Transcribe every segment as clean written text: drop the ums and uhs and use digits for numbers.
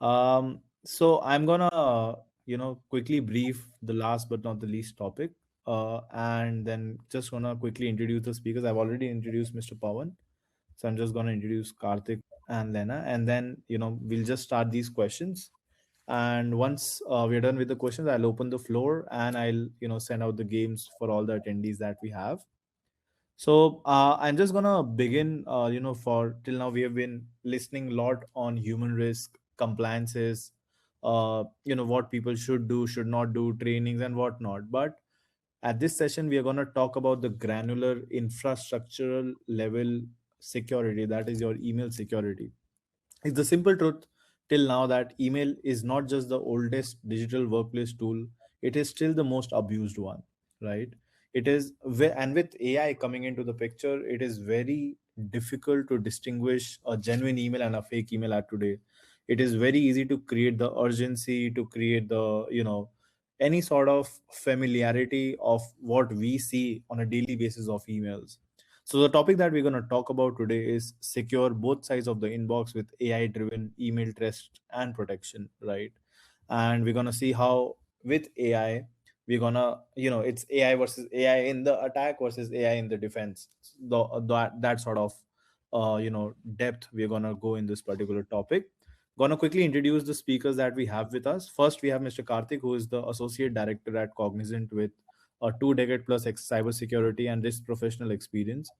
So I'm gonna, quickly brief the last but not the least topic, and then just gonna quickly introduce the speakers. I've already introduced Mr. Pawan, so I'm just gonna introduce Karthik and Lena, and then we'll just start these questions. And once we're done with the questions, I'll open the floor and I'll send out the games for all the attendees that we have. So I'm just gonna begin. For till now we have been listening a lot on human risk, compliances, what people should do, should not do, trainings and whatnot. But at this session, we are gonna talk about the granular infrastructural level security. That is your email security. It's the simple truth till now that email is not just the oldest digital workplace tool, it is still the most abused one, right? And with AI coming into the picture, it is very difficult to distinguish a genuine email and a fake email at today. It is very easy to create the urgency, to create the, any sort of familiarity of what we see on a daily basis of emails. So the topic that we're going to talk about today is secure both sides of the inbox with AI driven email trust and protection, right? And we're going to see how with AI we're going to, it's AI versus AI in the attack versus AI in the defense. That sort of depth we're going to go in this particular topic. Going to quickly introduce the speakers that we have with us. First, we have Mr. Karthik, who is the associate director at Cognizant with a 2 decade plus cybersecurity and risk professional experience,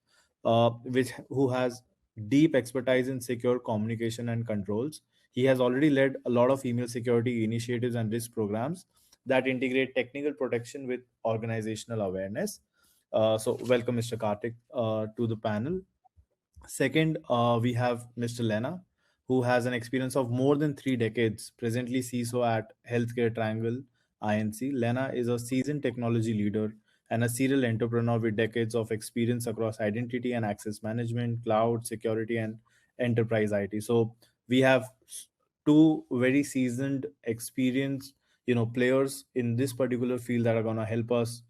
which who has deep expertise in secure communication and controls. He has already led a lot of email security initiatives and risk programs that integrate technical protection with organizational awareness. So, welcome, Mr. Karthik, to the panel. Second, we have Mr. Lena, who has an experience of more than 3 decades, presently CISO at Healthcare Triangle INC. Lena is a seasoned technology leader and a serial entrepreneur with decades of experience across identity and access management, cloud security, and enterprise IT. So we have two very seasoned, experienced, players in this particular field that are going to help us,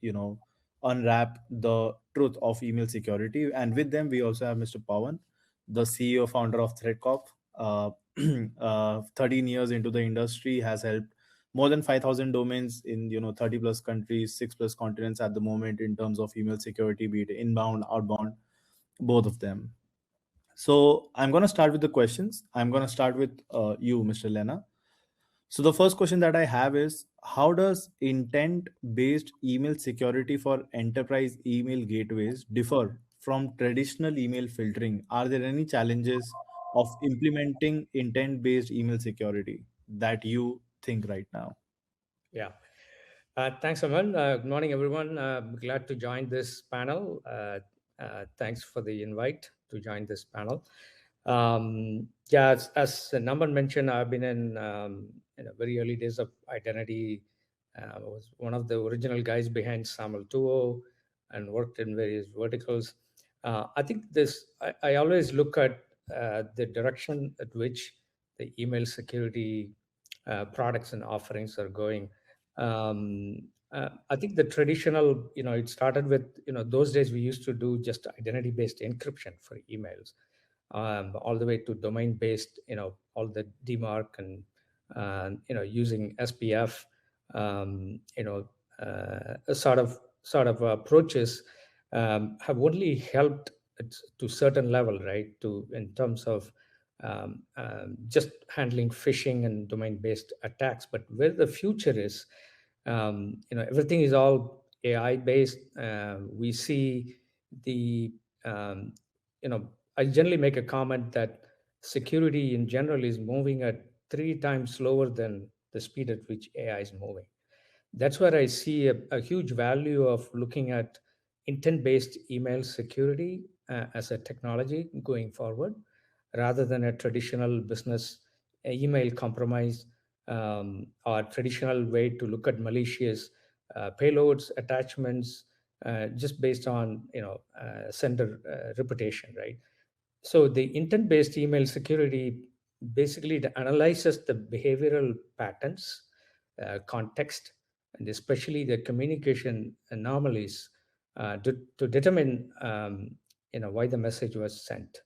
unwrap the truth of email security. And with them, we also have Mr. Pawan, the CEO founder of ThreatCop. 13 years into the industry, has helped more than 5,000 domains in 30 plus countries, 6 plus continents at the moment in terms of email security, be it inbound, outbound, both of them. So I'm going to start with the questions. I'm going to start with you, Mr. Lena. So the first question that I have is, how does intent-based email security for enterprise email gateways differ from traditional email filtering? Are there any challenges of implementing intent-based email security that you think right now? Yeah. Thanks, Aman. Good morning, everyone. Glad to join this panel. Thanks for the invite to join this panel. Yeah, as Naman mentioned, I've been in the very early days of identity. I was one of the original guys behind SAML 2.0 and worked in various verticals. I think I always look at the direction at which the email security products and offerings are going. I think the traditional, it started with, those days we used to do just identity-based encryption for emails, all the way to domain-based, all the DMARC and, using SPF, sort of approaches have only helped to certain level, right? To in terms of just handling phishing and domain-based attacks. But where the future is, everything is all AI based. We see the, um, I generally make a comment that security in general is moving at 3 times slower than the speed at which AI is moving. That's where I see a huge value of looking at intent-based email security as a technology going forward, rather than a traditional business email compromise, or traditional way to look at malicious payloads, attachments, just based on sender reputation, right? So the intent-based email security basically it analyzes the behavioral patterns, context, and especially the communication anomalies to determine why the message was sent.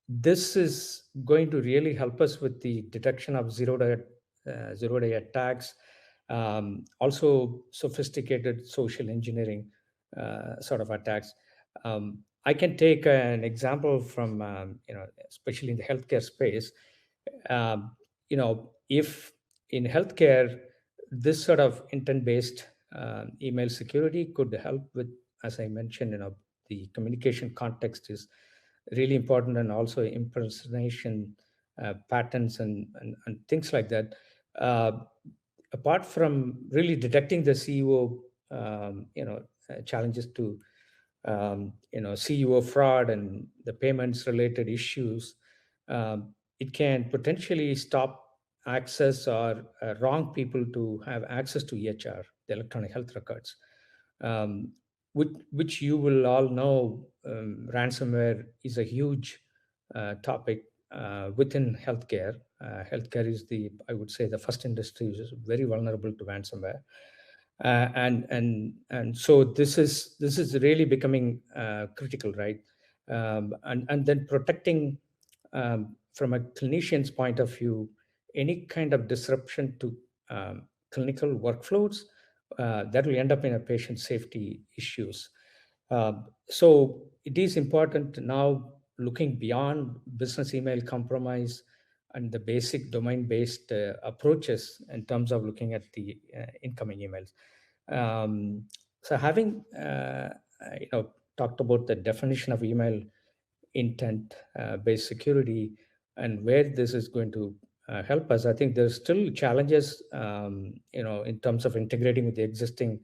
This is going to really help us with the detection of zero day attacks, also sophisticated social engineering sort of attacks. I can take an example from especially in the healthcare space. um, if in healthcare, this sort of intent-based email security could help with, as I mentioned, the communication context is really important, and also impersonation patterns and things like that. Uh, Apart from really detecting the CEO, challenges to CEO fraud and the payments related issues, it can potentially stop access or wrong people to have access to EHR, the electronic health records, um, which you will all know. Ransomware is a huge topic within healthcare. Healthcare is I would say, the first industry which is very vulnerable to ransomware. And so this is really becoming critical, right? And then protecting, from a clinician's point of view, any kind of disruption to clinical workflows that will end up in a patient safety issues. So it is important now, looking beyond business email compromise and the basic domain-based approaches in terms of looking at the incoming emails. Um, so having talked about the definition of email intent based security and where this is going to help us, I think there's still challenges, in terms of integrating with the existing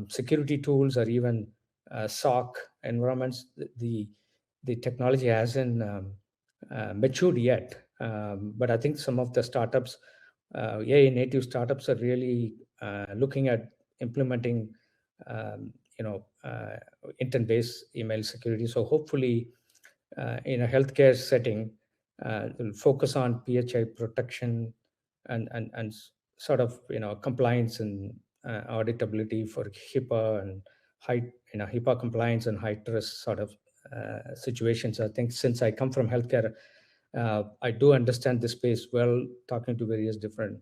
security tools, or even SOC environments. The technology hasn't matured yet, but I think some of the startups, AI native startups, are really looking at implementing, um, you know, uh, intent-based email security. So hopefully, in a healthcare setting, will focus on PHI protection and sort of compliance and auditability for HIPAA and high HIPAA compliance and high trust sort of situations. I think since I come from healthcare, I do understand this space well, talking to various different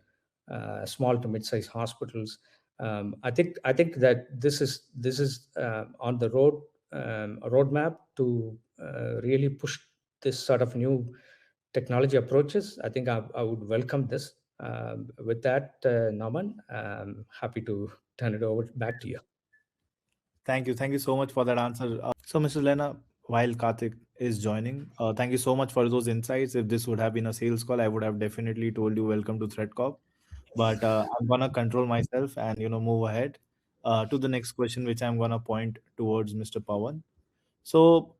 small to mid-sized hospitals. I think that this is on the roadmap to really push this sort of new technology approaches. I think I would welcome this. With that, Norman, I'm happy to turn it over back to you. Thank you so much for that answer. So, Mr. Lena, while Karthik is joining, thank you so much for those insights. If this would have been a sales call, I would have definitely told you welcome to ThreatCorp. But I'm gonna control myself and move ahead to the next question, which I'm gonna point towards Mr. Pawan. So,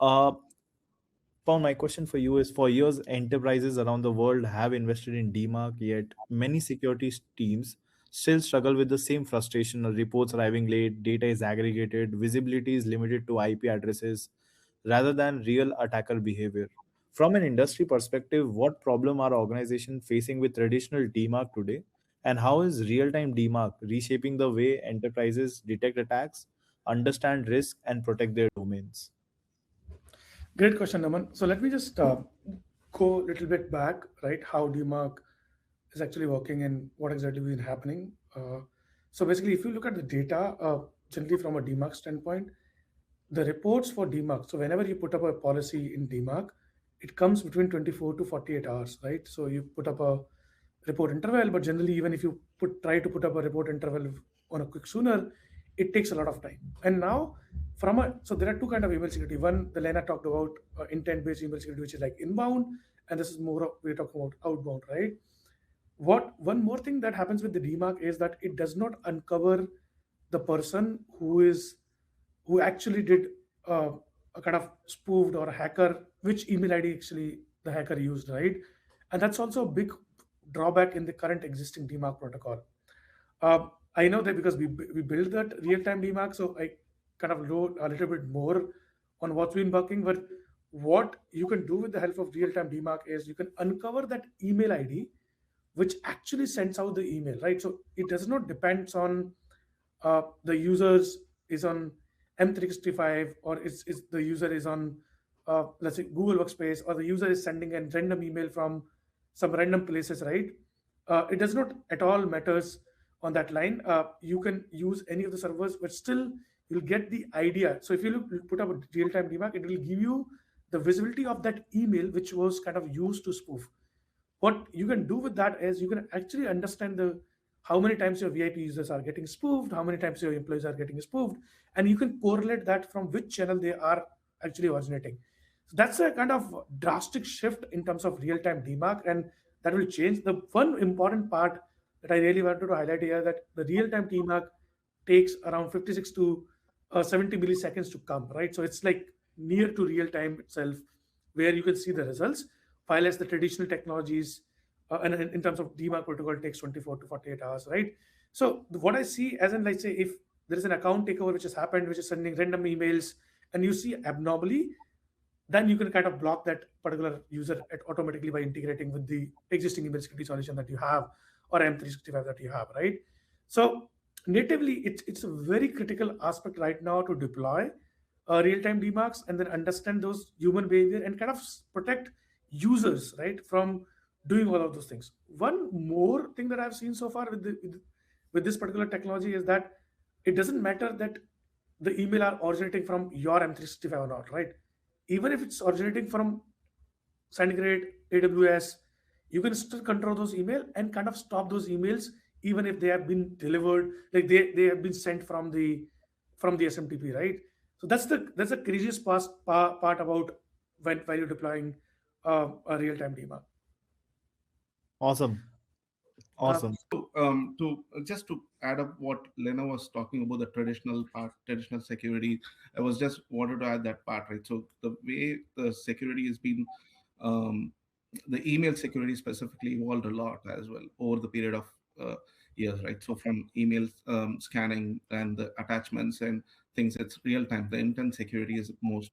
Paul, my question for you is: for years, enterprises around the world have invested in DMARC, yet many security teams still struggle with the same frustration. Reports arriving late, data is aggregated, visibility is limited to IP addresses rather than real attacker behavior. From an industry perspective, what problem are organizations facing with traditional DMARC today? And how is real time DMARC reshaping the way enterprises detect attacks, understand risk, and protect their domains? Great question, Naman. So let me just go a little bit back, right? How DMARC is actually working and what exactly been happening. So basically, if you look at the data, generally from a DMARC standpoint, the reports for DMARC. So whenever you put up a policy in DMARC, it comes between 24 to 48 hours, right? So you put up a report interval, but generally, even if you try to put up a report interval on a quick sooner, it takes a lot of time. And now, so there are two kind of email security. One, the Lena talked about intent-based email security, which is like inbound, and this is more of we're talking about outbound, right? What one more thing that happens with the DMARC is that it does not uncover the person who actually did a kind of spoofed or a hacker, which email ID actually the hacker used, right? And that's also a big drawback in the current existing DMARC protocol. I know that because we built that real-time DMARC, so I kind of know a little bit more on what's been working. But what you can do with the help of real-time DMARC is you can uncover that email ID which actually sends out the email, right? So it does not depends on the users is on M365 or is the user is on let's say Google Workspace, or the user is sending a random email from some random places, right? It does not at all matters on that line. You can use any of the servers, but still you'll get the idea. So if you put up a real-time DMARC, it will give you the visibility of that email which was kind of used to spoof. What you can do with that is you can actually understand the how many times your VIP users are getting spoofed, how many times your employees are getting spoofed, and you can correlate that from which channel they are actually originating. So that's a kind of drastic shift in terms of real-time DMARC, and that will change. The one important part that I really wanted to highlight here, that the real-time DMARC takes around 56 to 70 milliseconds to come, right? So it's like near to real time itself, where you can see the results, while as the traditional technologies, and in terms of DMARC protocol, takes 24 to 48 hours, right? So what I see, as in, let's say, if there is an account takeover which has happened, which is sending random emails, and you see abnormally, then you can kind of block that particular user automatically by integrating with the existing email security solution that you have, or M365 that you have, right? So natively, it's a very critical aspect right now to deploy real-time DMARCs and then understand those human behavior and kind of protect users, right, from doing all of those things. One more thing that I've seen so far with this particular technology is that it doesn't matter that the email are originating from your M365 or not, right? Even if it's originating from SendGrid, AWS, you can still control those email and kind of stop those emails even if they have been delivered, like they have been sent from the SMTP, right? So that's the craziest part about when you're deploying a real-time DMARC. Awesome. Awesome. To just to add up what Lena was talking about, the traditional part, traditional security, I was just wanted to add that part, right? So the way the security has been, um, the email security specifically evolved a lot as well over the period of years, right? So from email scanning and the attachments and things, it's real time. The intent security is most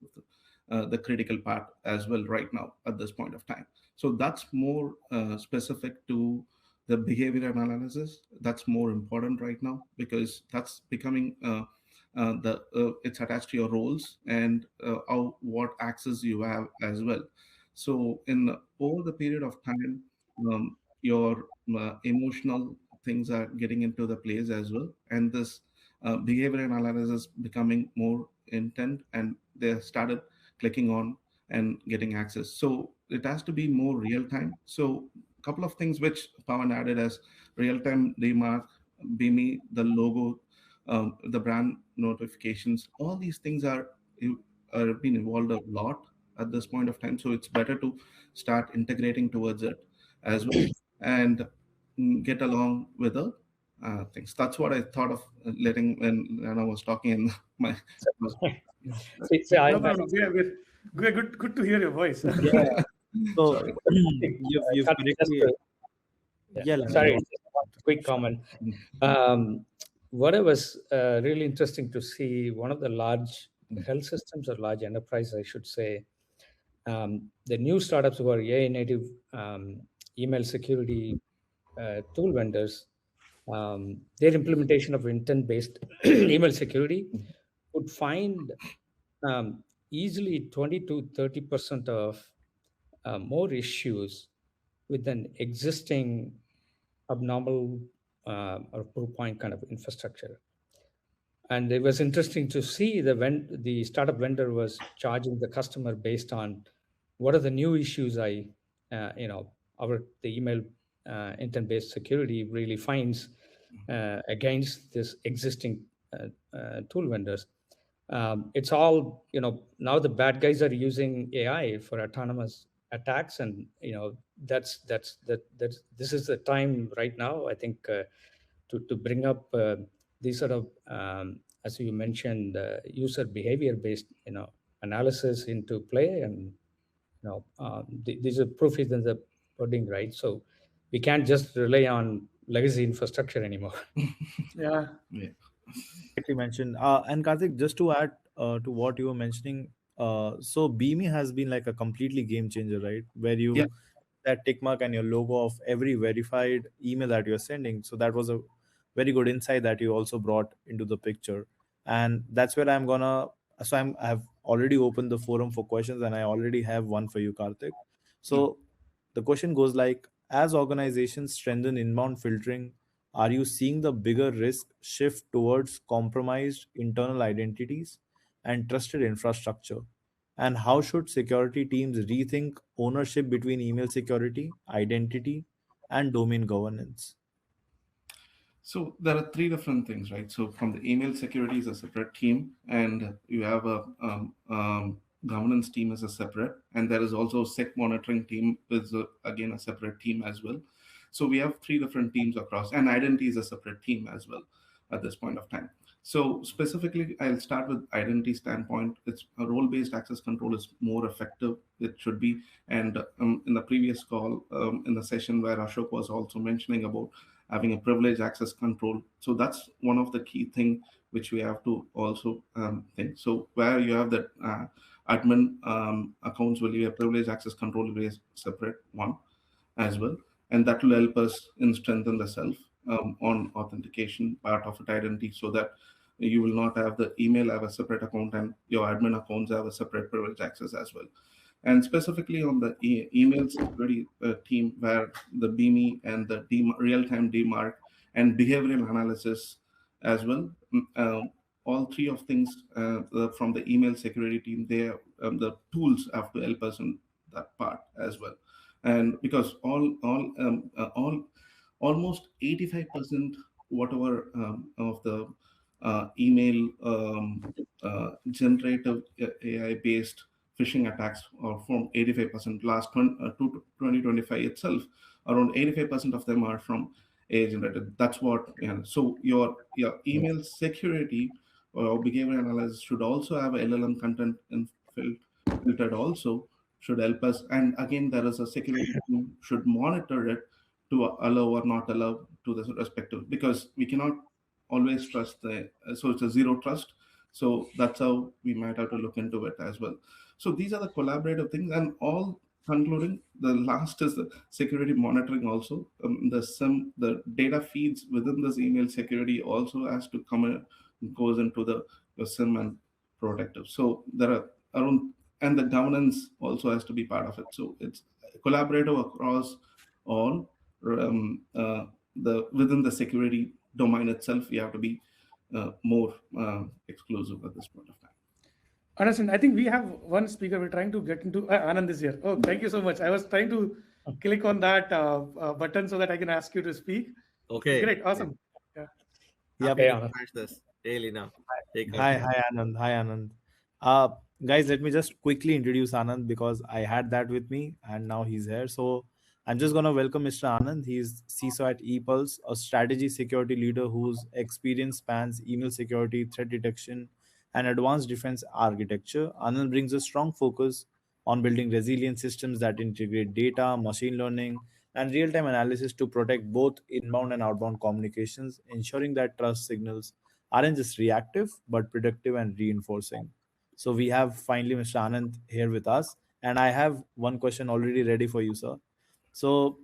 of the critical part as well right now at this point of time. So that's more specific to the behavior analysis. That's more important right now because that's becoming the it's attached to your roles and how what access you have as well. So in over the period of time, your emotional things are getting into the place as well, and this behavior analysis is becoming more intent, and they started clicking on and getting access. So it has to be more real time. So a couple of things which Pawan added as real time DMARC, BIMI, the logo, the brand notifications, all these things are being evolved a lot at this point of time. So it's better to start integrating towards it as well and get along with the things. That's what I thought of letting when I was talking in my. See, No problem. We're good to hear your voice. yeah, So Sorry. you've just correctly, yeah, Lena, sorry, go on. just one quick comment. What I was really interesting to see, one of the large health systems or large enterprises, I should say, the new startups who are AI native email security tool vendors, their implementation of intent-based email security would find easily 20 to 30% of more issues with an existing abnormal or poor point kind of infrastructure. And it was interesting to see the startup vendor was charging the customer based on what are the new issues the email intent-based security really finds against this existing tool vendors. It's all, now the bad guys are using AI for autonomous attacks, and this is the time right now, I think, to bring up these sort of, as you mentioned, user behavior based analysis into play. And these are proof is in the pudding, right? So we can't just rely on legacy infrastructure anymore. Yeah. Yeah. Correctly mentioned. And Karthik, just to add to what you were mentioning, so Beamy has been like a completely game changer, right? Where Yeah. you that tick mark and your logo of every verified email that you're sending. So that was a very good insight that you also brought into the picture. And that's where I'm gonna. So I have already opened the forum for questions, and I already have one for you, Karthik. Yeah. So the question goes like, as organizations strengthen inbound filtering, are you seeing the bigger risk shift towards compromised internal identities and trusted infrastructure? And how should security teams rethink ownership between email security, identity, and domain governance? So there are three different things, right? So from the email security is a separate team, and you have a governance team as a separate, and there is also sec monitoring team is again a separate team as well. So we have three different teams across, and identity is a separate team as well at this point of time. So specifically, I'll start with identity standpoint. It's a role-based access control is more effective. It should be, and in the previous call, in the session where Ashok was also mentioning about having a privilege access control. So that's one of the key thing which we have to also think. So where you have that admin accounts will be a privilege access control will be a separate one as well, and that will help us in strengthen the self on authentication part of it identity, so that you will not have the email have a separate account and your admin accounts have a separate privilege access as well. And specifically on the email security team, where the BME and the real-time DMARC and behavioral analysis as well. All three of things from the email security team, they the tools have to help us in that part as well. And because all almost 85% whatever of the email generative AI based phishing attacks are from 85%. Last 2025 itself, around 85% of them are from AI generated. That's what, so your email security or behavior analysis should also have LLM content filtered also should help us. And again, there is a security team should monitor it to allow or not allow to the respective, because we cannot always trust the so it's a zero trust. So that's how we might have to look into it as well. So these are the collaborative things, and all concluding, the last is the security monitoring also. The data feeds within this email security also has to come goes into the your SIM and protective. So there are around, and the governance also has to be part of it. So it's collaborative across all the within the security domain itself. We have to be more exclusive at this point of time. Understand. I think we have one speaker. We're trying to get into Anand is here. Oh, thank you so much. I was trying to click on that button so that I can ask you to speak. Okay. Great. Awesome. Yeah. Yep. Happy Hey, to Anand. smash this daily now. Take Hi, care. hi Anand. Hi Anand. Uh, Guys, let me just quickly introduce Anand because I had that with me and now he's here. So I'm just gonna welcome Mr. Anand. He's CISO at ePulse, a strategy security leader whose experience spans email security, threat detection, and advanced defense architecture. Anand brings a strong focus on building resilient systems that integrate data, machine learning, and real-time analysis to protect both inbound and outbound communications, ensuring that trust signals aren't just reactive but predictive and reinforcing. So we have finally Mr. Anand here with us, and I have one question already ready for you, sir. So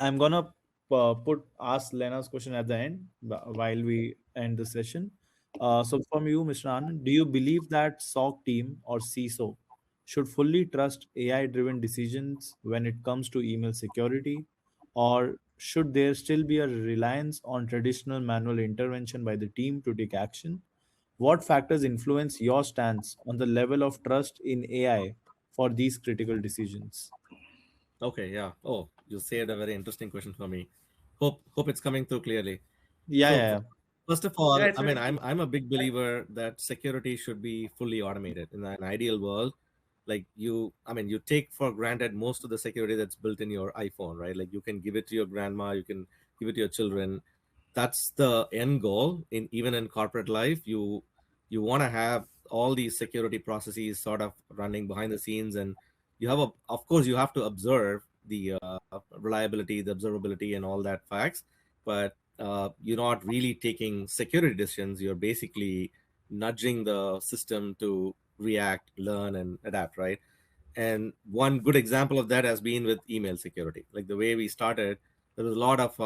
I'm gonna put ask Lena's question at the end while we end the session. So from you, Mr. Anand, do you believe that SOC team or CISO should fully trust AI-driven decisions when it comes to email security, or should there still be a reliance on traditional manual intervention by the team to take action? What factors influence your stance on the level of trust in AI for these critical decisions? Okay, yeah. Oh, you saved a very interesting question for me. Hope it's coming through clearly. Yeah, So yeah, yeah. first of Yeah, all, it's I mean, very I'm a big believer that security should be fully automated. In an ideal world, like I mean, you take for granted most of the security that's built in your iPhone, right? Like you can give it to your grandma, you can give it to your children. That's the end goal in even in corporate life. You want to have all these security processes sort of running behind the scenes, and you have a of course you have to observe the reliability, the observability, and all that facts, but you're not really taking security decisions. You're basically nudging the system to react, learn, and adapt, right? And one good example of that has been with email security. Like the way we started, there was a lot of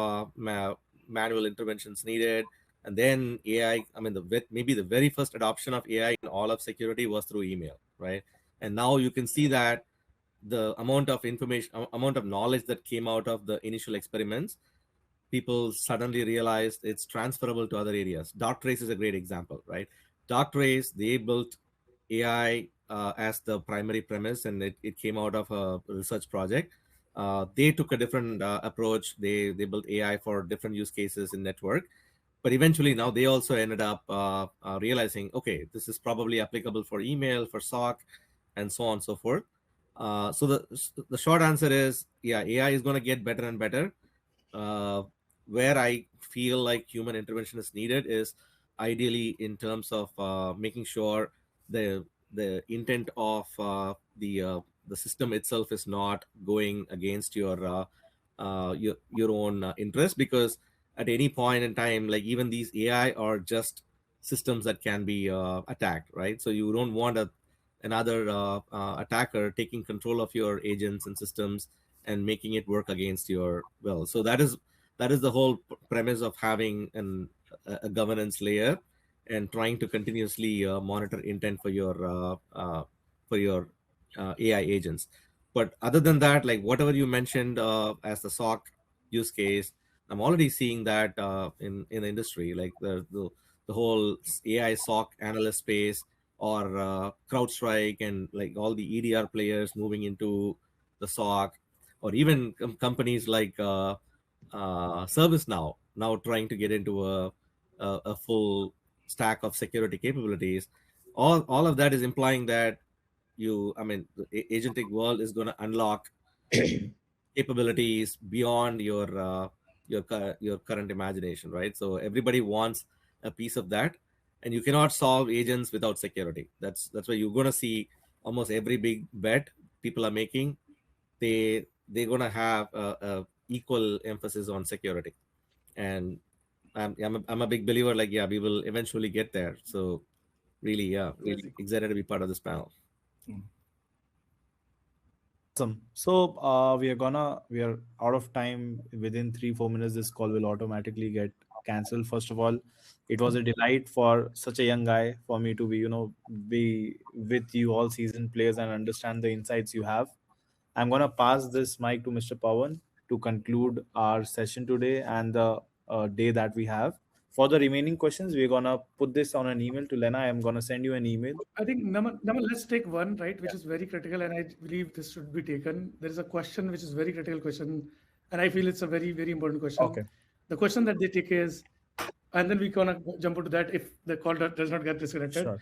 manual interventions needed. And then AI, I mean, maybe the very first adoption of AI in all of security was through email, right? And now you can see that the amount of information, amount of knowledge that came out of the initial experiments, people suddenly realized it's transferable to other areas. Darktrace is a great example, right? Darktrace, they built AI as the primary premise, and it came out of a research project. They took a different approach. They built AI for different use cases in network, but eventually now they also ended up realizing, okay, this is probably applicable for email, for SOC, and so on and so forth. So the short answer is, yeah, AI is going to get better and better. uh, where I feel like human intervention is needed is ideally in terms of making sure the intent of the system itself is not going against your own interest, because at any point in time, like even these AI are just systems that can be attacked, right? So you don't want another attacker taking control of your agents and systems and making it work against your will. So that is the whole premise of having a governance layer and trying to continuously monitor intent for your AI agents. But other than that, like whatever you mentioned as the SOC use case, I'm already seeing that in the industry, like the whole AI SOC analyst space, or CrowdStrike, and like all the EDR players moving into the SOC, or even companies like ServiceNow now trying to get into a full stack of security capabilities. All of that is implying that I mean, the agentic world is going to unlock capabilities beyond your current imagination, right? So everybody wants a piece of that, and you cannot solve agents without security. That's why you're going to see almost every big bet people are making. They're going to have a equal emphasis on security. And I'm a big believer, like, yeah, we will eventually get there. So really, yeah, really Amazing. excited to be part of this panel. Awesome. So we are out of time. Within 3-4 minutes, this call will automatically get cancelled. First of all, it was a delight for such a young guy for me to be, be with you all seasoned players and understand the insights you have. I'm gonna pass this mic to Mr. Pawan to conclude our session today and the day that we have. For the remaining questions, we're gonna put this on an email to Lena. I'm gonna send you an email. I think Naman, let's take one, right, which is very critical, and I believe this should be taken. There is a question which is very critical question, and I feel it's a very, very important question. Okay. The question that they take is, and then we gonna jump into that if the call does not get disconnected, Sure.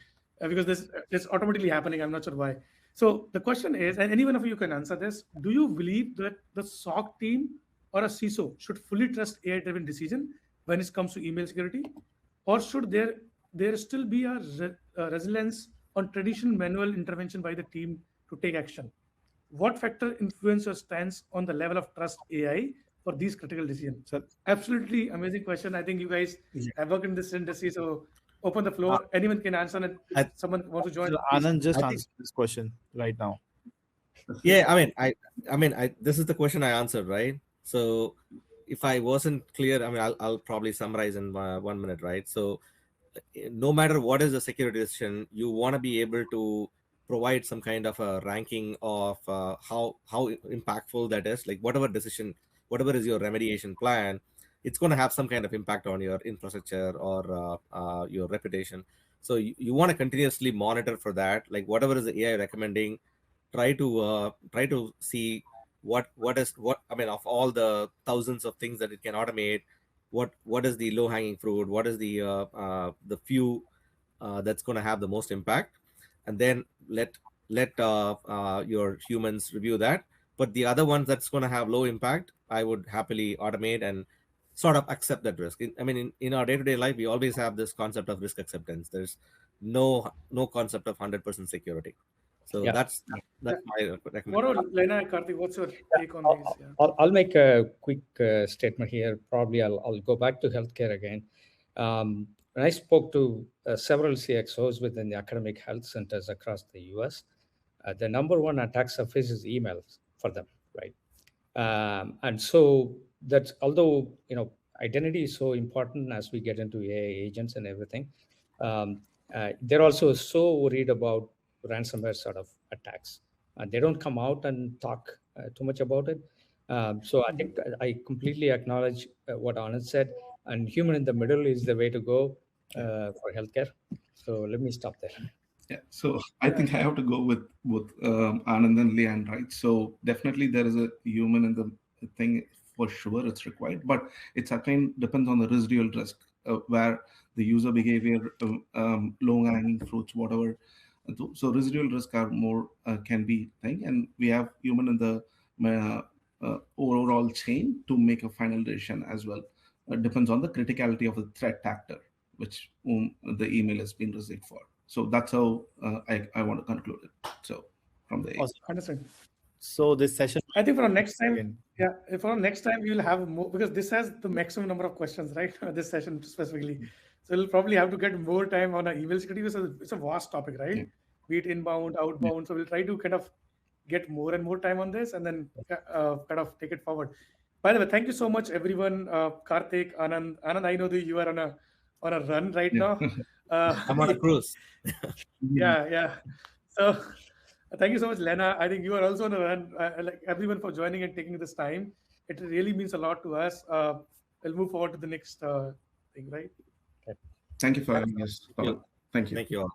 because this is automatically happening. I'm not sure why. So the question is, and any one of you can answer this: do you believe that the SOC team or a CISO should fully trust AI-driven decision when it comes to email security, or should there still be a resilience on traditional manual intervention by the team to take action? What factor influence your stance on the level of trust AI for these critical decisions? So Absolutely amazing question. I think you guys have worked in this industry, so open the floor. Anyone can answer, and if I, someone wants to join, so please. Anand just I think, answered this question right now. yeah, I mean, this is the question I answered, right? So if I wasn't clear, I mean, I'll probably summarize in 1 minute, right? So no matter what is the security decision, you want to be able to provide some kind of a ranking of how impactful that is. Like whatever decision, whatever is your remediation plan, it's going to have some kind of impact on your infrastructure or your reputation. So you want to continuously monitor for that. Like whatever is the AI recommending, try to see what I mean, of all the thousands of things that it can automate, what is the low hanging fruit, what is the few that's going to have the most impact, and then let your humans review that. But the other ones that's going to have low impact, I would happily automate and sort of accept that risk. I mean, in our day-to-day life, we always have this concept of risk acceptance. There's no concept of 100% security. So Yeah. Yeah. that's my What recommendation. about Lena and Karthik? What's your take on these? Yeah. I'll make a quick statement here. Probably I'll go back to healthcare again. When I spoke to several CXOs within the academic health centers across the US, the number one attack surface is emails for them, right? And so that's, although identity is so important as we get into AI agents and everything. They're also so worried about ransomware sort of attacks. They don't come out and talk too much about it. So I think I completely acknowledge what Anand said, and human in the middle is the way to go for healthcare. So let me stop there. Yeah, so I think I have to go with both Anand and Leanne, right? So definitely there is a human in the thing for sure, it's required, but it's again depends on the residual risk, where the user behavior, low-hanging fruits, whatever. So residual risk are more can be thing, and we have human in the overall chain to make a final decision as well. Depends on the criticality of the threat actor, which the email has been received for. So that's how I want to conclude it. So from the Awesome. Understand. So this session, I think for our next time, again, yeah, for our next time, we will have more because this has the maximum number of questions, right? This session specifically. So we'll probably have to get more time on our email security because it's a vast topic, right? Yeah. Be it inbound, outbound. So we'll try to kind of get more and more time on this and then kind of take it forward. By the way, thank you so much, everyone. Karthik, Anand, I know that you are on a run right Yeah. now. I'm on a cruise. Yeah. So thank you so much, Lena. I think you are also on a run. Like everyone for joining and taking this time. It really means a lot to us. We'll move forward to the next thing, right? Thank you for Thanks. having us, Thank you. Pawan. Thank you. Thank you all.